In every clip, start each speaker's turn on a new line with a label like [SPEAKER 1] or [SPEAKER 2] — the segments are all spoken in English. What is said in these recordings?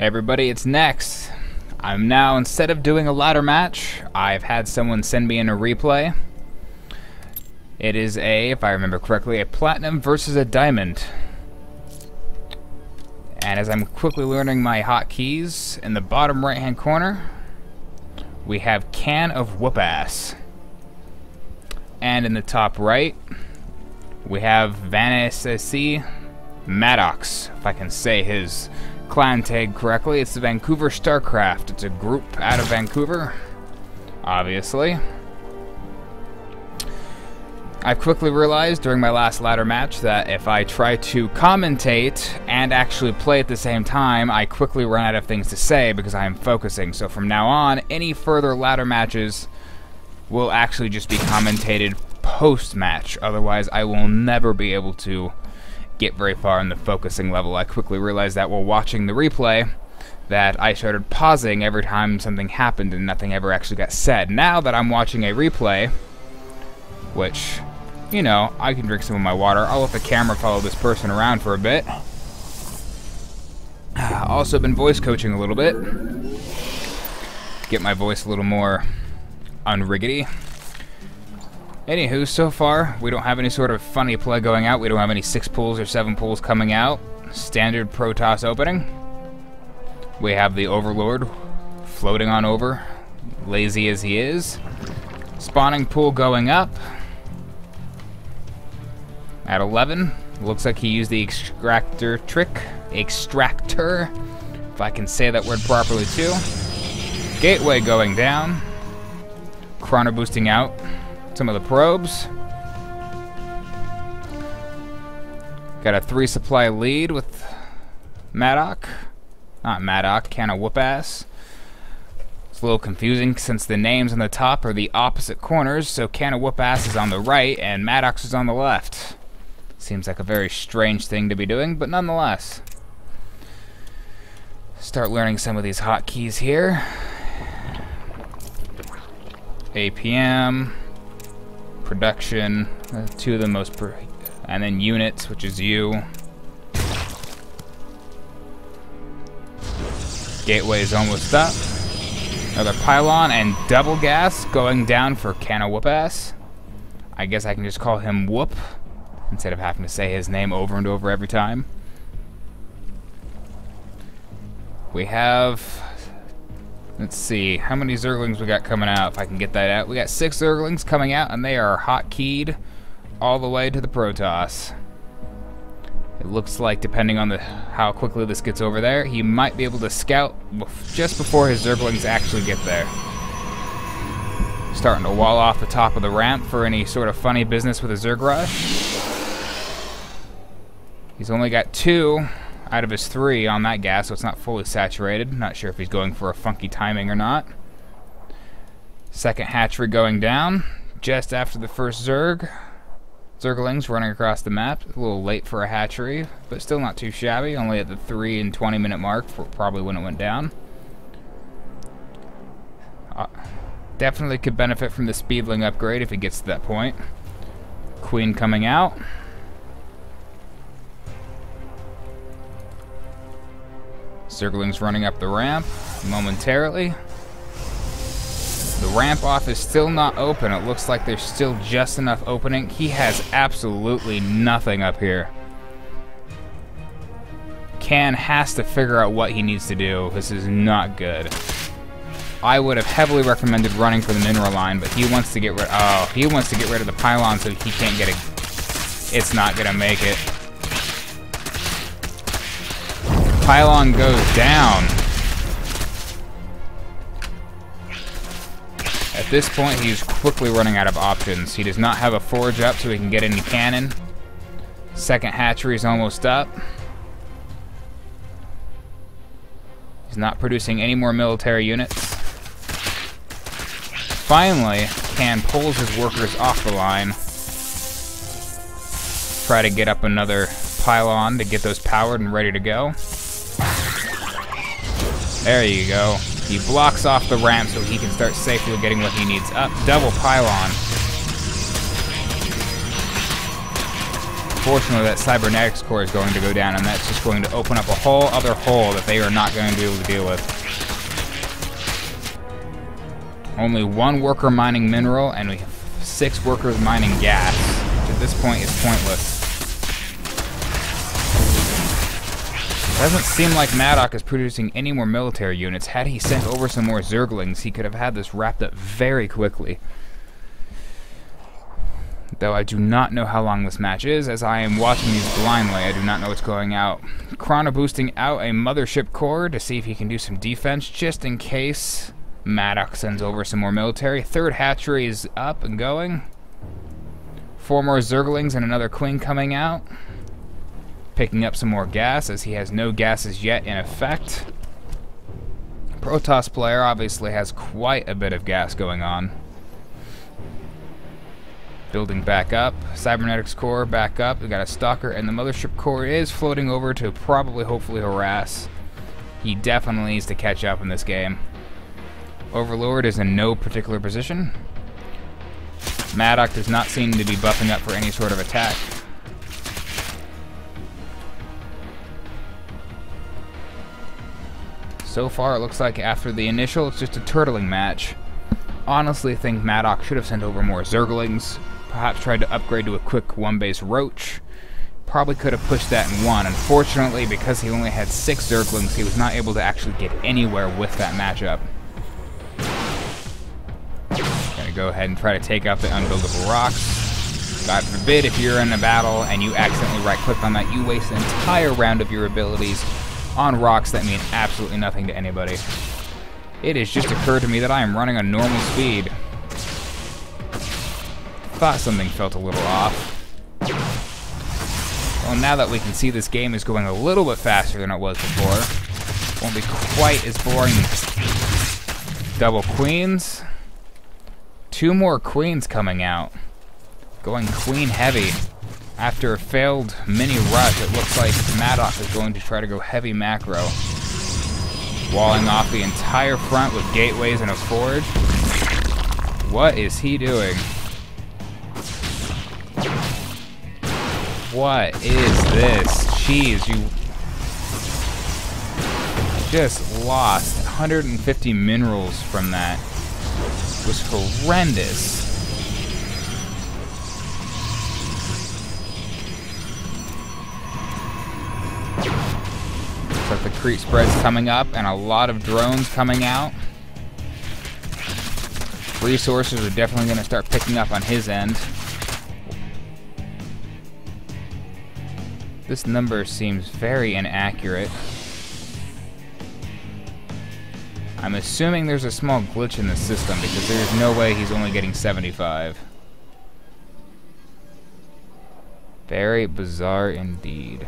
[SPEAKER 1] Hey everybody, it's Next. I'm now, instead of doing a ladder match, I've had someone send me in a replay. It is if I remember correctly, a platinum versus a diamond. And as I'm quickly learning my hotkeys, in the bottom right hand corner, we have Can of Whoop Ass. And in the top right, we have Vanessa Maddocks, if I can say his clan tag correctly. It's the Vancouver Starcraft. It's a group out of Vancouver, obviously. I've quickly realized during my last ladder match that if I try to commentate and actually play at the same time, I quickly run out of things to say because I am focusing. So from now on, any further ladder matches will actually just be commentated post-match. Otherwise, I will never be able to get very far in the focusing level. I quickly realized that while watching the replay that I started pausing every time something happened and nothing ever actually got said. Now that I'm watching a replay, which, you know, I can drink some of my water. I'll let the camera follow this person around for a bit. Also been voice coaching a little bit. Get my voice a little more unriggedy. Anywho, so far, we don't have any sort of funny play going out. We don't have any 6 pulls or 7 pulls coming out. Standard Protoss opening. We have the Overlord floating on over, lazy as he is. Spawning pool going up. At 11, looks like he used the extractor trick. Extractor, if I can say that word properly too. Gateway going down. Chrono boosting out some of the probes. Got a 3 supply lead with Maddocks. Not Maddocks, Can of Whoop Ass. It's a little confusing since the names on the top are the opposite corners, so Can of Whoop Ass is on the right and Maddocks is on the left. Seems like a very strange thing to be doing, but nonetheless. Start learning some of these hotkeys here. APM, production, 2 of the most and then units, which is U. Gateway is almost up. Another pylon and double gas going down for Can of Whoop Ass. I guess I can just call him Whoop instead of having to say his name over and over every time. We have, let's see, how many Zerglings we got coming out, if I can get that out. We got 6 Zerglings coming out, and they are hotkeyed all the way to the Protoss. It looks like, depending on how quickly this gets over there, he might be able to scout just before his Zerglings actually get there. Starting to wall off the top of the ramp for any sort of funny business with a Zerg rush. He's only got 2 out of his 3 on that gas, so it's not fully saturated. Not sure if he's going for a funky timing or not. Second hatchery going down just after the first Zerglings running across the map. A little late for a hatchery, but still not too shabby. Only at the 3 and 20 minute mark, for probably when it went down. Definitely could benefit from the Speedling upgrade if it gets to that point. Queen coming out. Zerglings running up the ramp momentarily. The ramp off is still not open. It looks like there's still just enough opening. He has absolutely nothing up here. Can has to figure out what he needs to do. This is not good. I would have heavily recommended running for the mineral line, but he wants to get rid. Oh, he wants to get rid of the pylon so he can't get it. It's not gonna make it. Pylon goes down. At this point, he's quickly running out of options. He does not have a forge up so he can get any cannon. Second hatchery is almost up. He's not producing any more military units. Finally, Can pulls his workers off the line. Try to get up another pylon to get those powered and ready to go. There you go. He blocks off the ramp so he can start safely getting what he needs up. Double pylon. Unfortunately, that cybernetics core is going to go down, and that's just going to open up a whole other hole that they are not going to be able to deal with. Only 1 worker mining mineral, and we have 6 workers mining gas, which at this point is pointless. It doesn't seem like Maddocks is producing any more military units. Had he sent over some more Zerglings, he could have had this wrapped up very quickly. Though I do not know how long this match is, as I am watching these blindly. I do not know what's going out. Chrono boosting out a mothership core to see if he can do some defense, just in case Maddocks sends over some more military. 3rd hatchery is up and going. 4 more Zerglings and another queen coming out. Picking up some more gas, as he has no gases yet in effect. Protoss player obviously has quite a bit of gas going on. Building back up. Cybernetics core back up. We got a stalker, and the mothership core is floating over to probably, hopefully, harass. He definitely needs to catch up in this game. Overlord is in no particular position. Maddocks does not seem to be buffing up for any sort of attack. So far, it looks like after the initial, it's just a turtling match. Honestly, I think Maddocks should have sent over more Zerglings. Perhaps tried to upgrade to a quick 1-base Roach. Probably could have pushed that and won. Unfortunately, because he only had 6 Zerglings, he was not able to actually get anywhere with that matchup. Gonna go ahead and try to take out the unbuildable rocks. God forbid if you're in a battle and you accidentally right-click on that, you waste an entire round of your abilities on rocks that mean absolutely nothing to anybody. It has just occurred to me that I am running on normal speed. Thought something felt a little off. Well, now that we can see this game is going a little bit faster than it was before, won't be quite as boring. Double queens. 2 more queens coming out. Going queen heavy. After a failed mini rush, it looks like Maddocks is going to try to go heavy macro. Walling off the entire front with gateways and a forge. What is he doing? What is this? Jeez, you just lost 150 minerals from that. It was horrendous. Looks like the creep spread's coming up and a lot of drones coming out. Resources are definitely going to start picking up on his end. This number seems very inaccurate. I'm assuming there's a small glitch in the system because there's no way he's only getting 75. Very bizarre indeed.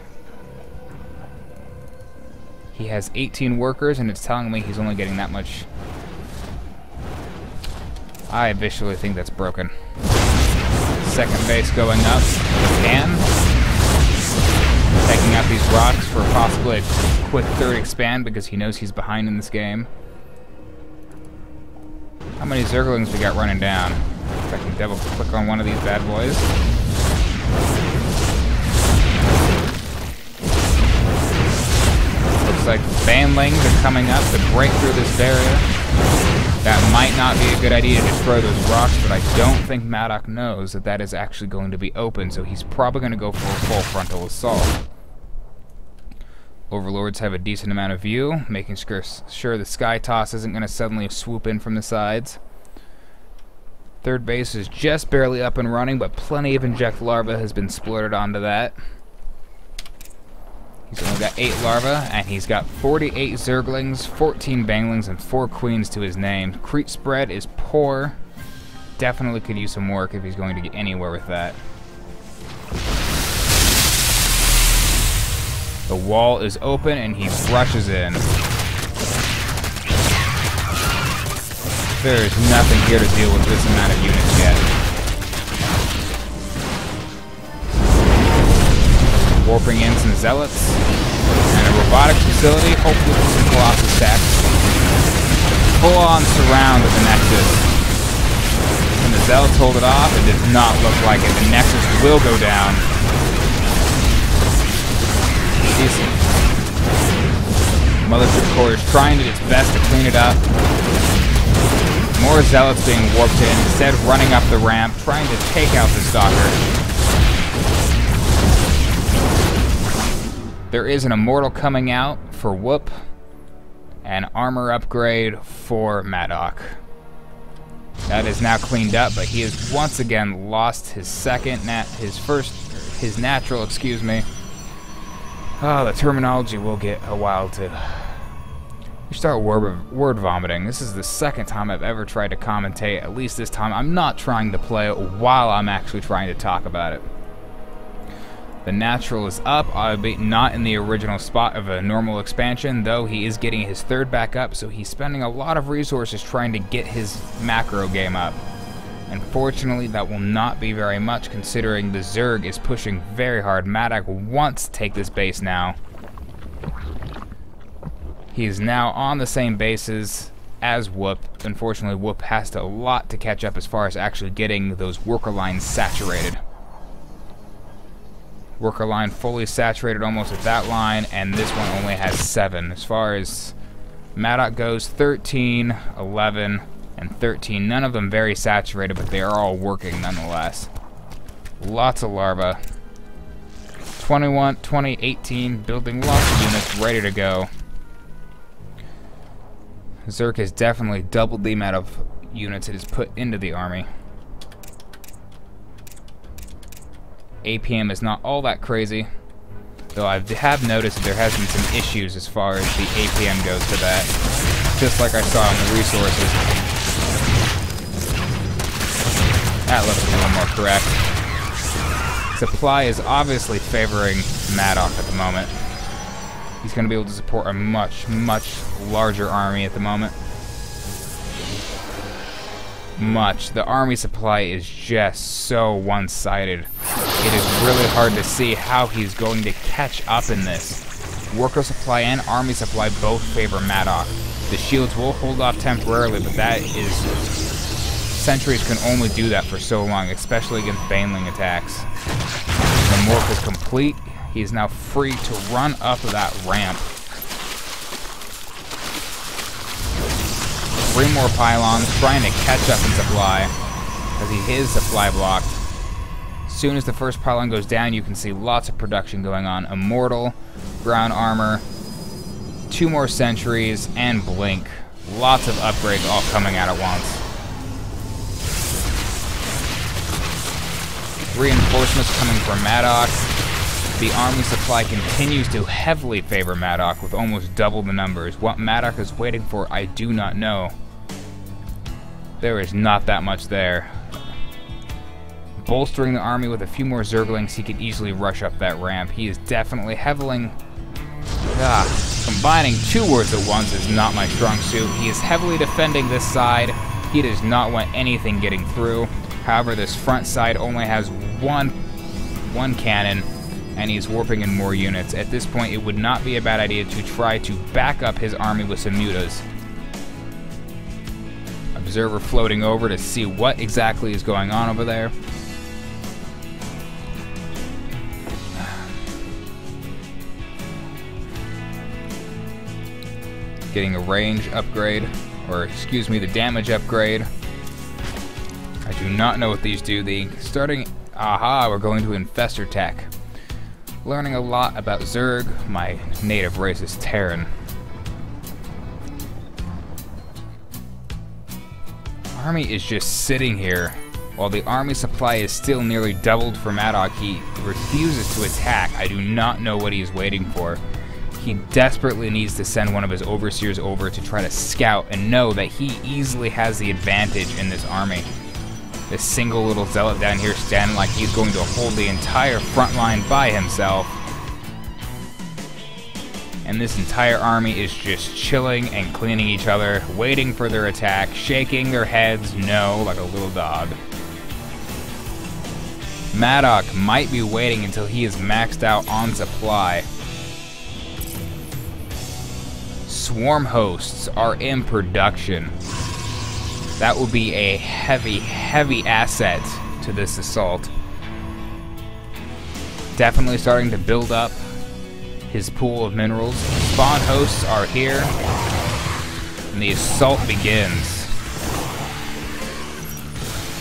[SPEAKER 1] He has 18 workers and it's telling me he's only getting that much. I visually think that's broken. Second base going up. Can. Taking out these rocks for possibly a quick 3rd expand because he knows he's behind in this game. How many Zerglings we got running down? If I can double click on one of these bad boys. Looks like banlings are coming up to break through this barrier. That might not be a good idea to destroy those rocks, but I don't think Maddocks knows that that is actually going to be open, so he's probably going to go for a full frontal assault. Overlords have a decent amount of view, making sure the sky toss isn't going to suddenly swoop in from the sides. 3rd base is just barely up and running, but plenty of inject larvae has been splurted onto that. He's only got 8 larvae, and he's got 48 Zerglings, 14 banglings, and 4 queens to his name. Creep spread is poor. Definitely could use some work if he's going to get anywhere with that. The wall is open, and he rushes in. There is nothing here to deal with this amount of units yet. Warping in some zealots. And a robotics facility, hopefully with some Colossus stacks. Full on surround of the Nexus. Can the zealots hold it off? It does not look like it. The Nexus will go down. Decent. Mothership Core is trying its best to clean it up. More Zealots being warped in, instead running up the ramp, trying to take out the Stalker. There is an Immortal coming out for Whoop, and armor upgrade for Maddocks. That is now cleaned up, but he has once again lost his his natural, excuse me. Oh, the terminology will get a while to... You start word vomiting. This is the second time I've ever tried to commentate. At least this time I'm not trying to play it while I'm actually trying to talk about it. The natural is up, albeit not in the original spot of a normal expansion, though he is getting his third back up, so he's spending a lot of resources trying to get his macro game up. Unfortunately, that will not be very much, considering the Zerg is pushing very hard. Maddocks wants to take this base now. He is now on the same bases as Whoop. Unfortunately, Whoop has a lot to catch up as far as actually getting those worker lines saturated. Worker line fully saturated almost at that line, and this one only has 7. As far as Maddocks goes, 13, 11, and 13. None of them very saturated, but they are all working nonetheless. Lots of larvae. 21, 20, 18, building lots of units ready to go. Zerg has definitely doubled the amount of units it has put into the army. APM is not all that crazy, though I have noticed that there has been some issues as far as the APM goes for that, just like I saw in the resources. That looks a little more correct. Supply is obviously favoring Maddocks at the moment. He's going to be able to support a much, much larger army at the moment. The army supply is just so one-sided. It is really hard to see how he's going to catch up in this. Worker supply and army supply both favor Maddocks. The shields will hold off temporarily, but that is... Sentries can only do that for so long, especially against Baneling attacks. The morph is complete. He is now free to run up that ramp. 3 more pylons, trying to catch up in supply, because he is supply blocked. As soon as the first pylon goes down, you can see lots of production going on. Immortal, ground armor, 2 more sentries, and blink. Lots of upgrades all coming out at once. Reinforcements coming from Maddocks. The army supply continues to heavily favor Maddocks with almost double the numbers. What Maddocks is waiting for, I do not know. There is not that much there. Bolstering the army with a few more Zerglings, he could easily rush up that ramp. He is definitely combining 2 words at once is not my strong suit. He is heavily defending this side. He does not want anything getting through. However, this front side only has one cannon, and he's warping in more units. At this point, it would not be a bad idea to try to back up his army with some mutas. Observer floating over to see what exactly is going on over there. Getting a range upgrade, or excuse me, the damage upgrade. I do not know what these do. We're going to Infestor Tech. Learning a lot about Zerg. My native race is Terran. Army is just sitting here. While the army supply is still nearly doubled for Maddocks, he refuses to attack. I do not know what he is waiting for. He desperately needs to send one of his overseers over to try to scout and know that he easily has the advantage in this army. This single little zealot down here standing like he's going to hold the entire front line by himself. And this entire army is just chilling and cleaning each other, waiting for their attack, shaking their heads no like a little dog. Maddocks might be waiting until he is maxed out on supply. Swarm hosts are in production. That will be a heavy, heavy asset to this assault. Definitely starting to build up his pool of minerals. Spawn hosts are here, and the assault begins.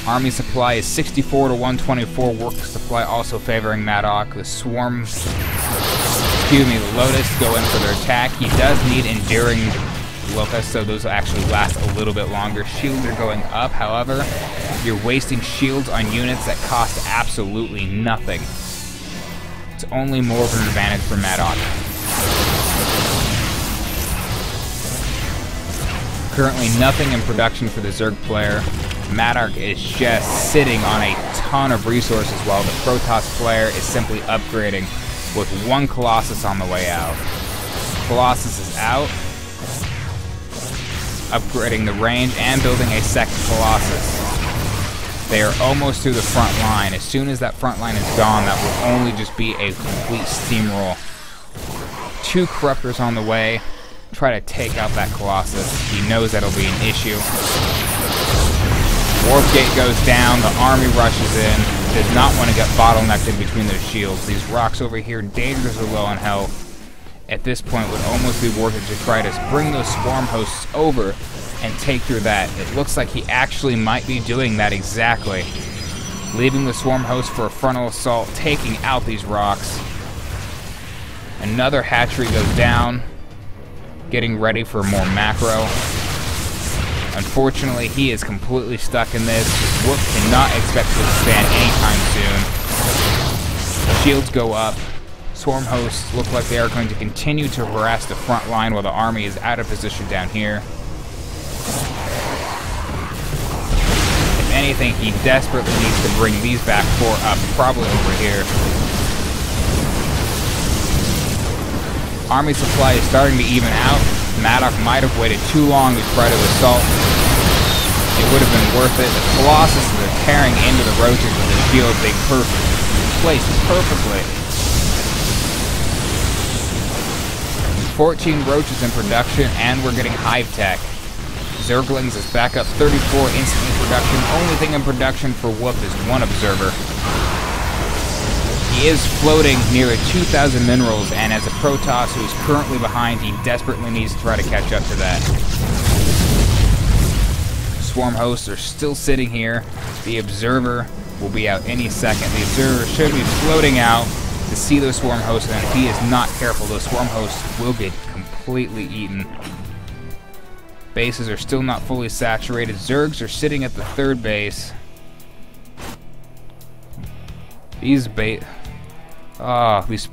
[SPEAKER 1] Army supply is 64 to 124. Worker supply also favoring Maddocks. The swarm, the Lotus go in for their attack. He does need enduring Locust, so those will actually last a little bit longer. Shields are going up, however, you're wasting shields on units that cost absolutely nothing. It's only more of an advantage for Maddocks. Currently nothing in production for the Zerg player. Maddocks is just sitting on a ton of resources while the Protoss player is simply upgrading with one Colossus on the way out. Colossus is out, upgrading the range and building a second Colossus. They are almost through the front line. As soon as that front line is gone, that will only just be a complete steamroll. 2 Corruptors on the way. Try to take out that Colossus. He knows that'll be an issue. Warp Gate goes down, the army rushes in, does not want to get bottlenecked in between those shields. These rocks over here, dangerously low on health. At this point, would almost be worth it to try to bring those swarm hosts over and take through that. It looks like he actually might be doing that exactly. Leaving the swarm host for a frontal assault, taking out these rocks. Another hatchery goes down, getting ready for more macro. Unfortunately, he is completely stuck in this. Whoop cannot expect to expand anytime soon. Shields go up. Swarm hosts look like they are going to continue to harass the front line while the army is out of position down here. If anything, he desperately needs to bring these back 4 up, probably over here. Army supply is starting to even out. Maddocks might have waited too long to try to assault. It would have been worth it. The Colossus is tearing into the roaches with the shield. They placed perfectly. 14 roaches in production, and we're getting hive tech. Zerglings is back up 34 instantly in production. Only thing in production for Whoop is 1 observer. He is floating near 2,000 minerals, and as a Protoss who is currently behind, he desperately needs to try to catch up to that. Swarm hosts are still sitting here. The observer will be out any second. The observer should be floating out to see those swarm hosts, and if he is not careful, those swarm hosts will get completely eaten. Bases are still not fully saturated. Zergs are sitting at the 3rd base. These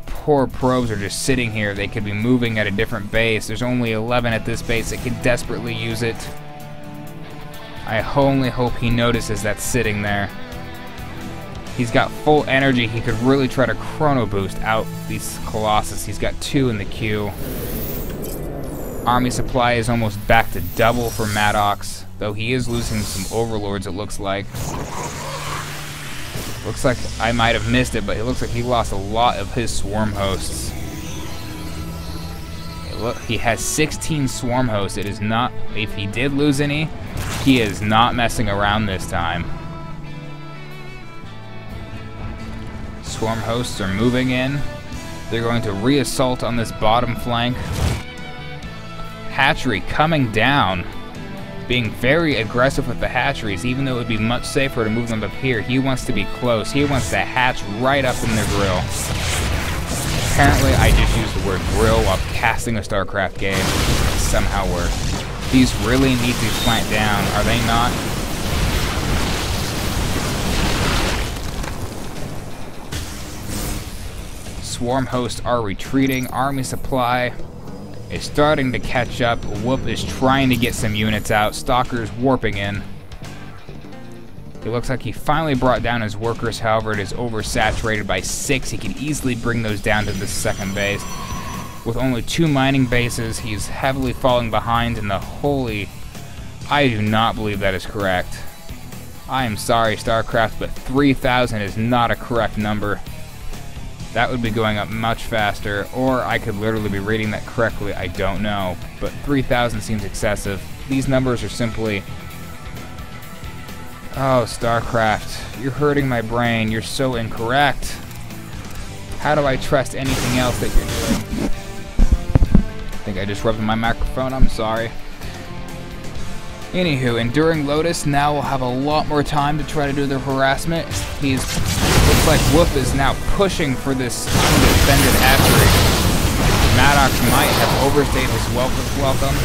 [SPEAKER 1] poor probes are just sitting here. They could be moving at a different base. There's only 11 at this base that can desperately use it. I only hope he notices that's sitting there. He's got full energy. He could really try to chrono boost out these Colossus. He's got 2 in the queue. Army supply is almost back to double for Maddocks, though he is losing some overlords, it looks like. Looks like I might have missed it, but it looks like he lost a lot of his swarm hosts. Look, he has 16 swarm hosts. It is not, if he did lose any, he is not messing around this time. Swarm hosts are moving in. They're going to re-assault on this bottom flank. Hatchery coming down, being very aggressive with the hatcheries, even though it would be much safer to move them up here. He wants to be close. He wants to hatch right up in their grill. Apparently, I just used the word grill while casting a Starcraft game. It somehow worked. These really need to plant down, are they not? Swarm hosts are retreating. Army supply is starting to catch up. Whoop is trying to get some units out. Stalker's warping in. It looks like he finally brought down his workers, however it is oversaturated by 6. He can easily bring those down to the 2nd base. With only 2 mining bases, he's heavily falling behind in the holy... I do not believe that is correct. I am sorry, Starcraft, but 3,000 is not a correct number. That would be going up much faster, or I could literally be reading that correctly, I don't know. But 3,000 seems excessive. These numbers are simply... Oh, Starcraft, you're hurting my brain. You're so incorrect. How do I trust anything else that you're doing? I think I just rubbed my microphone, I'm sorry. Anywho, enduring Lotus now will have a lot more time to try to do their harassment. Looks like Whoop is now pushing for this undefended hatchery. Maddocks might have overstayed his welcome.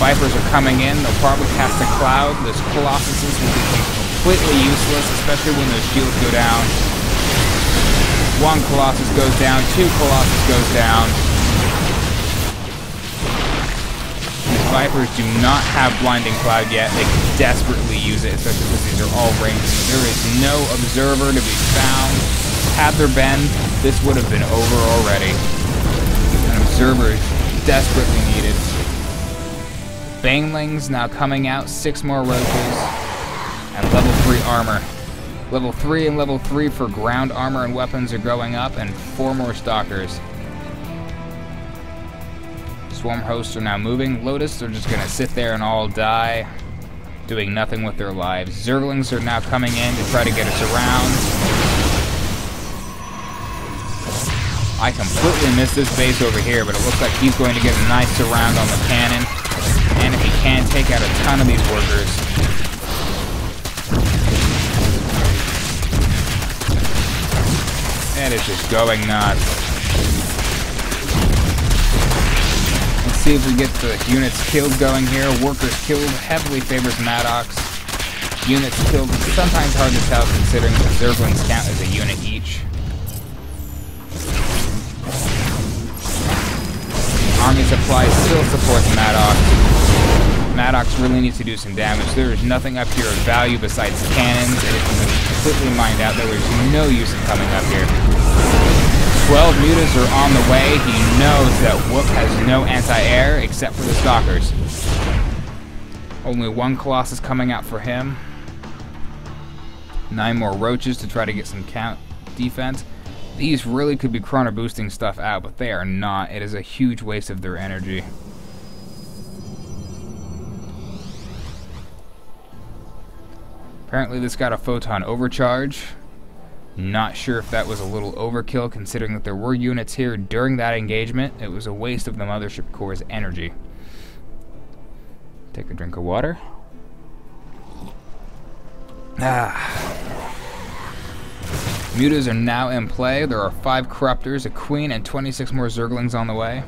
[SPEAKER 1] Vipers are coming in, they'll probably cast a cloud. Those Colossuses will become completely useless, especially when those shields go down. One Colossus goes down, two Colossus goes down. These Vipers do not have Blinding Cloud yet. They can desperately use it, especially because these are all ranged. There is no observer to be found. Had there been, this would have been over already. An observer is desperately needed. Banelings now coming out, 6 more roaches, and level 3 armor. Level 3 and level 3 for ground armor and weapons are going up, and 4 more stalkers. Swarm hosts are now moving. Lotus are just gonna sit there and all die, doing nothing with their lives. Zerglings are now coming in to try to get us around. I completely missed this base over here, but it looks like he's going to get a nice surround on the cannon. And if he can, take out a ton of these workers. It is just going nuts. Let's see if we get the units killed going here. Workers killed heavily favors Maddocks. Units killed, sometimes hard to tell considering the Zerglings count as a unit each. Army supply still supports Maddocks. Maddocks really needs to do some damage. There is nothing up here of value besides cannons, and it's been completely mined out. There is no use in coming up here. 12 mutas are on the way. He knows that Whoop has no anti-air except for the stalkers. Only 1 Colossus coming out for him. 9 more roaches to try to get some count defense. These really could be chrono boosting stuff out, but they are not. It is a huge waste of their energy. Apparently this got a photon overcharge. Not sure if that was a little overkill considering that there were units here during that engagement. It was a waste of the mothership core's energy. Take a drink of water. Mutas are now in play. There are 5 corruptors, a queen, and 26 more zerglings on the way.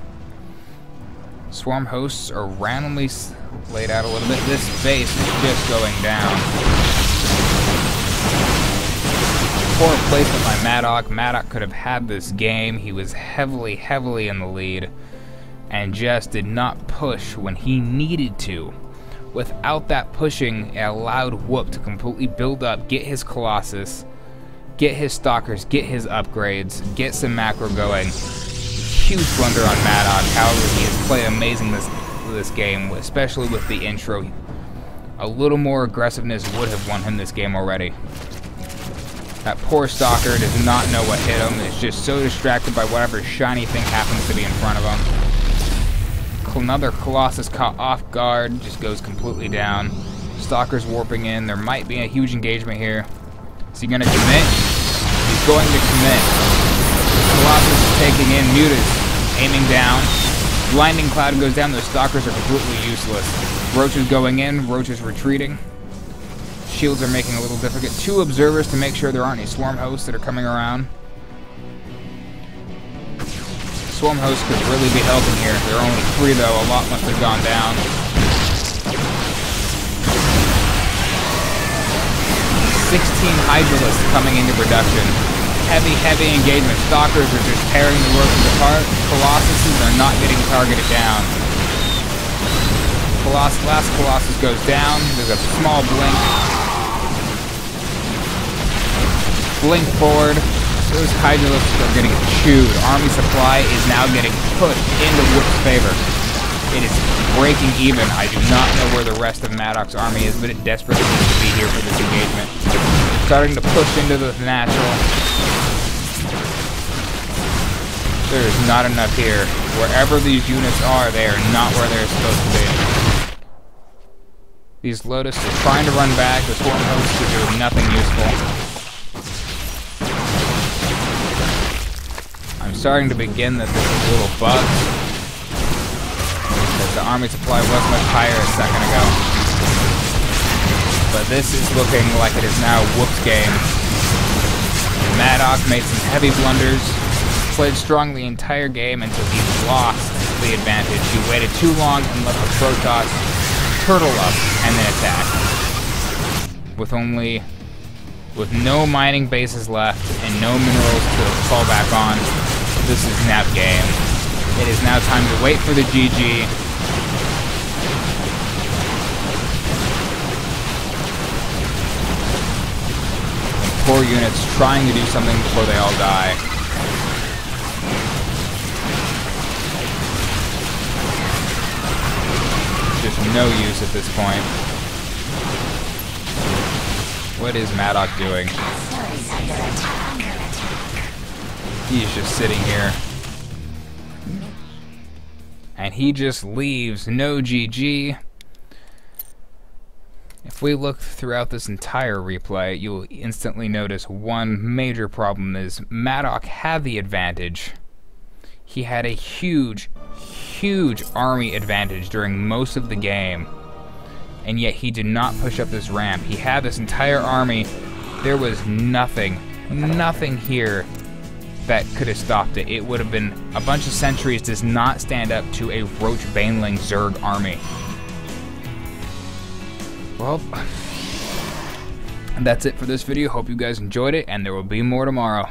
[SPEAKER 1] Swarm hosts are randomly laid out a little bit. This base is just going down. Poor placement by Maddock. Maddock could have had this game. He was heavily in the lead and just did not push when he needed to. Without that pushing, it allowed Whoop to completely build up, get his Colossus, get his Stalkers, get his upgrades, get some macro going. Huge blunder on Maddock. However, he has played amazing this game, especially with the intro. A little more aggressiveness would have won him this game already. That poor Stalker does not know what hit him. It's just so distracted by whatever shiny thing happens to be in front of him. Another Colossus caught off guard, just goes completely down. Stalker's warping in. There might be a huge engagement here. Is he going to commit? He's going to commit. Colossus is taking in mutas, aiming down. Blinding Cloud goes down. Those Stalkers are completely useless. Roaches going in, Roaches retreating. Shields are making it a little difficult. 2 observers to make sure there aren't any swarm hosts that are coming around. Swarm hosts could really be helping here. There are only 3 though. A lot must have gone down. 16 Hydralisks coming into production. Heavy engagement. Stalkers are just tearing the roaches apart. Colossuses are not getting targeted down. Last Colossus goes down. There's a small blink. Blink forward. Those Hydralisks are getting chewed. Army supply is now getting pushed into Whoop's favor. It is breaking even. I do not know where the rest of Maddock's army is, but it desperately needs to be here for this engagement. Starting to push into the natural. There is not enough here. Wherever these units are, they are not where they're supposed to be. These Lotus are trying to run back. The swarm hosts are doing nothing useful. starting to begin that this is a little bugged, because the army supply was much higher a second ago. But this is looking like it is now a whooped game. Maddocks made some heavy blunders, played strong the entire game until he lost the advantage. He waited too long and let the Protoss turtle up and then attack. With no mining bases left and no minerals to fall back on, this is now game. It is now time to wait for the GG. And core units trying to do something before they all die. Just no use at this point. What is Maddocks doing? He's just sitting here. And he just leaves. No GG. If we look throughout this entire replay, you'll instantly notice one major problem is Maddocks had the advantage. He had a huge army advantage during most of the game. And yet he did not push up this ramp. He had this entire army. There was nothing here that could have stopped it. It would have been a bunch of sentries does not stand up to a Roach Baneling Zerg army. Well, that's it for this video. Hope you guys enjoyed it, and there will be more tomorrow.